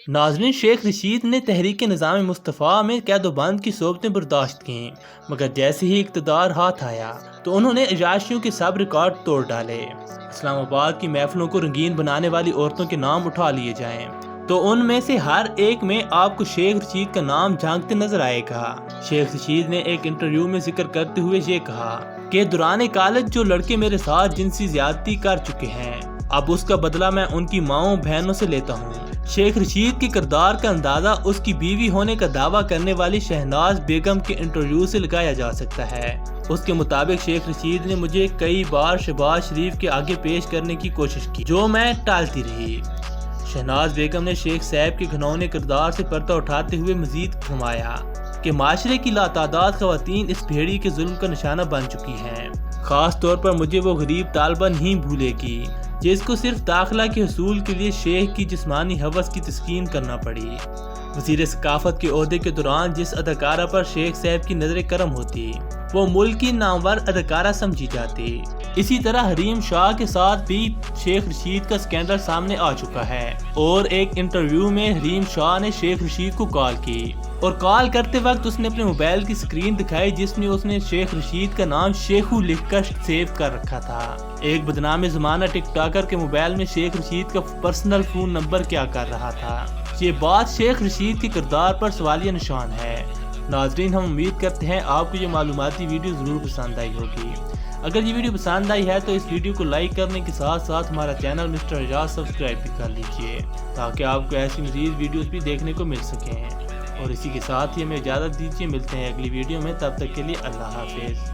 ناظرین، شیخ رشید نے تحریک نظام مصطفیٰ میں قید و بند کی صورتیں برداشت کیں، مگر جیسے ہی اقتدار ہاتھ آیا تو انہوں نے عیاشیوں کے سب ریکارڈ توڑ ڈالے۔ اسلام آباد کی محفلوں کو رنگین بنانے والی عورتوں کے نام اٹھا لیے جائیں تو ان میں سے ہر ایک میں آپ کو شیخ رشید کا نام جھانکتے نظر آئے گا۔ شیخ رشید نے ایک انٹرویو میں ذکر کرتے ہوئے یہ کہا کہ دوران کالج جو لڑکے میرے ساتھ جنسی زیادتی کر چکے ہیں، اب اس کا بدلہ میں ان کی ماؤں بہنوں سے لیتا ہوں۔ شیخ رشید کے کردار کا اندازہ اس کی بیوی ہونے کا دعویٰ کرنے والی شہناز بیگم کے انٹرویو سے لگایا جا سکتا ہے۔ اس کے مطابق شیخ رشید نے مجھے کئی بار شہباز شریف کے آگے پیش کرنے کی کوشش کی جو میں ٹالتی رہی۔ شہناز بیگم نے شیخ صاحب کے گھنونے کردار سے پردہ اٹھاتے ہوئے مزید فرمایا کہ معاشرے کی لاتعداد خواتین اس بھیڑی کے ظلم کا نشانہ بن چکی ہیں۔ خاص طور پر مجھے وہ غریب طالبہ نہیں بھولے گی جس کو صرف داخلہ کے حصول کے لیے شیخ کی جسمانی ہوس کی تسکین کرنا پڑی۔ وزیر ثقافت کے عہدے کے دوران جس اداکارہ پر شیخ صاحب کی نظر کرم ہوتی وہ ملک کی نامور اداکارہ سمجھی جاتی۔ اسی طرح حریم شاہ کے ساتھ بھی شیخ رشید کا سکینڈل سامنے آ چکا ہے، اور ایک انٹرویو میں حریم شاہ نے شیخ رشید کو کال کی اور کال کرتے وقت اس نے اپنے موبائل کی سکرین دکھائی جس میں اس نے شیخ رشید کا نام شیخو لکھ کر سیو کر رکھا تھا۔ ایک بدنام زمانہ ٹک ٹاکر کے موبائل میں شیخ رشید کا پرسنل فون نمبر کیا کر رہا تھا؟ یہ بات شیخ رشید کے کردار پر سوالیہ نشان ہے۔ ناظرین، ہم امید کرتے ہیں آپ کو یہ معلوماتی ویڈیو ضرور پسند آئی ہوگی۔ اگر یہ ویڈیو پسند آئی ہے تو اس ویڈیو کو لائک کرنے کے ساتھ ساتھ ہمارا چینل مسٹر اعجاز سبسکرائب بھی کر لیجئے تاکہ آپ کو ایسی مزید ویڈیوز بھی دیکھنے کو مل سکیں۔ اور اسی کے ساتھ ہی ہمیں اجازت دیجیے، ملتے ہیں اگلی ویڈیو میں، تب تک کے لیے اللہ حافظ۔